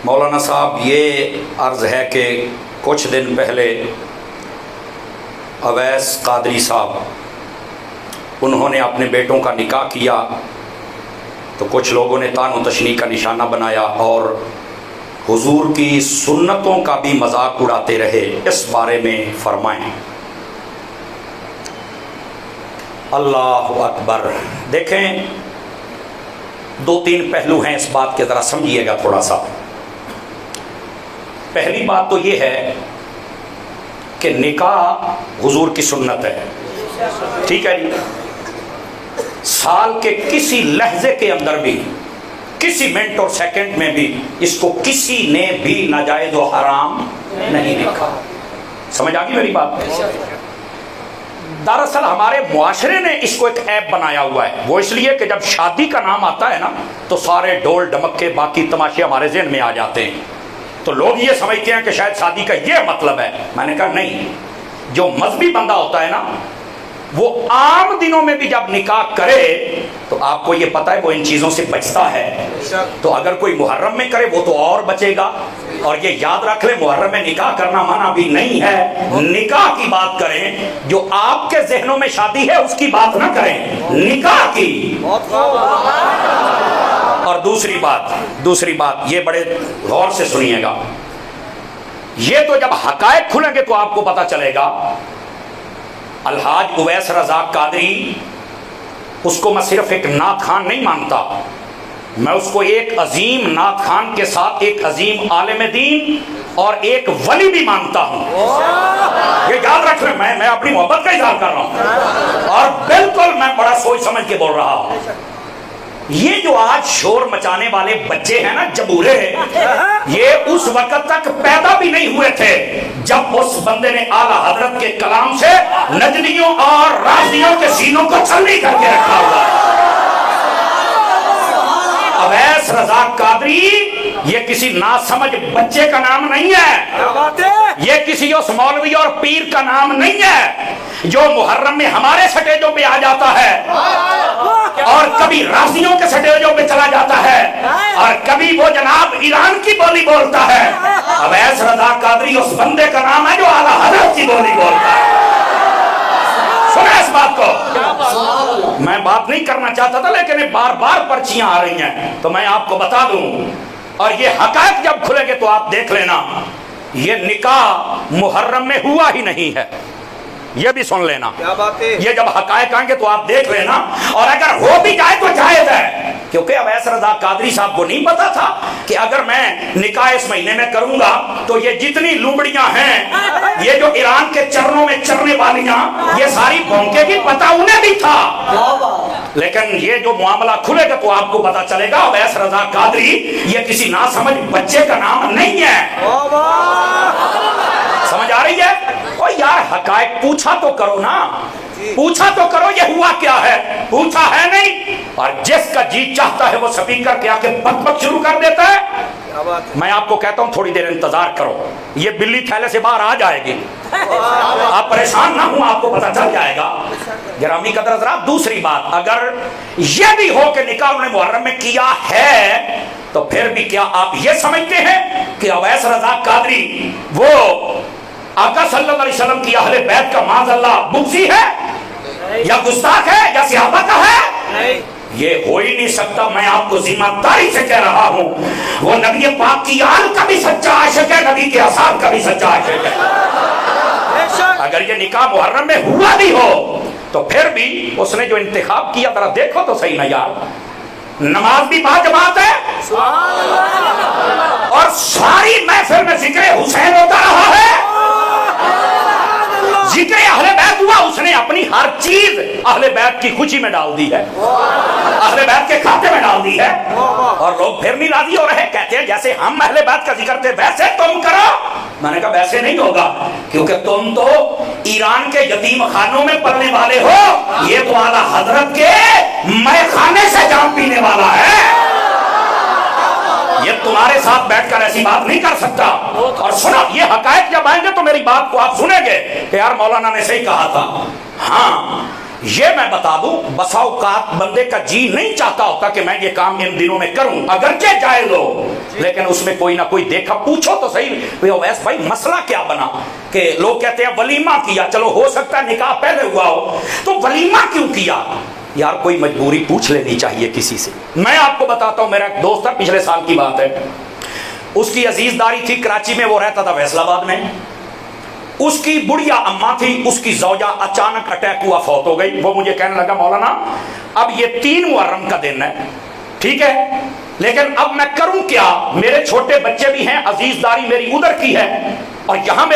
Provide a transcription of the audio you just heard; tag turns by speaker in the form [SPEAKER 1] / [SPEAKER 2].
[SPEAKER 1] मौलाना साहब, ये अर्ज़ है कि कुछ दिन पहले अवैस कादरी साहब उन्होंने अपने बेटों का निकाह किया तो कुछ लोगों ने तान तशनी का निशाना बनाया और हुजूर की सुन्नतों का भी मजाक उड़ाते रहे। इस बारे में फरमाएं। अल्लाहु अकबर। देखें, दो तीन पहलू हैं इस बात के, ज़रा समझिएगा थोड़ा सा। पहली बात तो ये है कि निकाह हुजूर की सुन्नत है, ठीक है जी। साल के किसी लहजे के अंदर भी, किसी मिनट और सेकंड में भी इसको किसी ने भी नाजायज और हराम नहीं देखा। समझ आ गई मेरी बात? दरअसल हमारे मुआशरे ने इसको एक ऐप बनाया हुआ है। वो इसलिए कि जब शादी का नाम आता है ना तो सारे ढोल ढमक्के बाकी तमाशे हमारे ज़हन में आ जाते हैं, तो लोग ये समझते हैं कि शायद शादी का ये मतलब है। मैंने कहा नहीं, जो मजहबी बंदा होता है ना वो आम दिनों में भी जब निकाह करे तो आपको ये पता है वो इन चीज़ों से बचता है। तो अगर कोई मुहर्रम में करे वो तो और बचेगा। और ये याद रख ले, मुहर्रम में निकाह करना मना भी नहीं है। निकाह की बात करें, जो आपके जहनों में शादी है उसकी बात ना करें, निकाह की। और दूसरी बात ये बड़े गौर से सुनिएगा, ये तो जब हकायक खुलेंगे तो आपको पता चलेगा। अलहाज उवैस रज़ाक कादरी, उसको मैं सिर्फ एक नात खान नहीं मानता, मैं उसको एक अजीम नात खान के साथ एक अजीम आलिम दीन और एक वली भी मानता हूं। ये याद रख ले, मैं अपनी मोहब्बत का इज़हार कर रहा हूं और बिल्कुल मैं बड़ा सोच समझ के बोल रहा हूं। ये जो आज शोर मचाने वाले बच्चे हैं ना, जबूरे, ये उस वक्त तक पैदा भी नहीं हुए थे जब उस बंदे ने आला हजरत के कलाम से नजदियों और राजियों के सीनों को छलनी करके रखा हुआ है। अवैस रज़ाक कादरी ये किसी नासमझ बच्चे का नाम नहीं है, ये किसी उस मौलवी और पीर का नाम नहीं है जो मुहर्रम में हमारे स्टेजों पे आ जाता है और कभी राजियों के स्टेजों पे चला जाता है और कभी वो जनाब ईरान की बोली बोलता है। अवैस रज़ाक कादरी उस बंदे का नाम है जो आला हज़रत की बोली बोलता है। सुना इस बात को? मैं बात नहीं करना चाहता था लेकिन बार बार पर्चियां आ रही हैं तो मैं आपको बता दूं। और ये हकायक जब खुलेंगे तो आप देख लेना, ये निकाह मुहर्रम में हुआ ही नहीं है, ये भी सुन लेना। क्या बात है? ये जब हकायक आएंगे तो आप देख लेना। और अगर हो भी जाए तो जायज है, क्योंकि अवैस रज़ाक कादरी साहब को नहीं पता था कि अगर मैं निकाह इस महीने में करूंगा तो ये जितनी लुमड़ियां हैं, ये जो ईरान के चरणों में चरने वालियां, ये सारी भौंकेगी, पता उन्हें भी था। लेकिन ये जो मामला खुलेगा तो आपको पता चलेगा अवैस रज़ाक कादरी ये किसी नासमझ बच्चे का नाम नहीं है। समझ आ रही है? और यार हकायक पूछा तो करो ना, पूछा तो करो ये हुआ क्या है, पूछा है नहीं। और जिसका जी चाहता है वो स्पीकर के आके बक शुरू कर देता है। मैं आपको कहता हूं थोड़ी देर इंतजार करो, ये बिल्ली थैले से बाहर आ जाएगी, आप परेशान ना हो, आपको पता चल जाएगा। गिरामी कदर हज़रात, दूसरी बात, अगर ये भी हो कि निकाह उन्होंने मुहर्रम में किया है तो फिर भी क्या आप ये समझते हैं कि अवैस रज़ाक कादरी वो आका सल्लल्लाहु अलैहि वसल्लम की अहले बैत का माज़अल्लाह बुग़्ज़ी है या गुस्ताख है या सहाबा का है? ये हो ही नहीं सकता। मैं आपको जिम्मेदारी से कह रहा हूं, वो नबी पाक की आल का भी सच्चा आशिक है, नबी के असहाब का भी सच्चा आशिक है। अगर ये निकाह मुहर्रम में हुआ भी हो तो फिर भी उसने जो इंतखाब किया जरा देखो तो सही ना यार। नमाज भी बाजमात है और सारी महफिल में जिक्र हुसैन होता रहा है, जिक्र अहले बैत हुआ, उसने अपनी हर चीज अहले बैत की खुशी में डाल दी है, अहले बैत के खाते में डाल दी है। और लोग फिर नहीं राजी हो रहे, कहते हैं जैसे हम अहले बैत का जिक्र थे वैसे तुम करो। मैंने कहा वैसे नहीं होगा, क्योंकि तुम तो ईरान के यतीम खानों में पलने वाले हो, ये तो आला हजरत के मैखाने से जाम पीने वाला है। ये तुम्हारे साथ बैठकर ऐसी बात नहीं कर सकता। और सुनो, ये हकायक जब आएंगे तो मेरी बात को आप सुनेंगे कि यार मौलाना ने सही कहा था। हाँ, ये मैं बता दूं, बसा औकात बंदे का जी नहीं चाहता होता कि मैं ये काम इन दिनों में करूं, अगर के जाए लो, लेकिन उसमें कोई ना कोई देखा। पूछो तो सही वैसे भाई मसला क्या बना कि लोग कहते हैं वलीमा किया, चलो हो सकता है निकाह पहले हुआ हो, तो वलीमा क्यों किया? यार कोई मजबूरी पूछ लेनी चाहिए किसी से। मैं आपको बताता हूं, मेरा एक दोस्त था, पिछले साल की बात है, उसकी अजीजदारी थी कराची में, वो रहता था फैसलाबाद में। उसकी बुढ़िया अम्मा थी, उसकी जौजा अचानक अटैक हुआ, फौत हो गई। वो मुझे कहने लगा मौलाना अब ये 3 मुहर्रम का दिन है, ठीक है, लेकिन अब मैं करूं क्या? मेरे छोटे बच्चे भी हैं, अजीजदारी मेरी उधर की है और यहां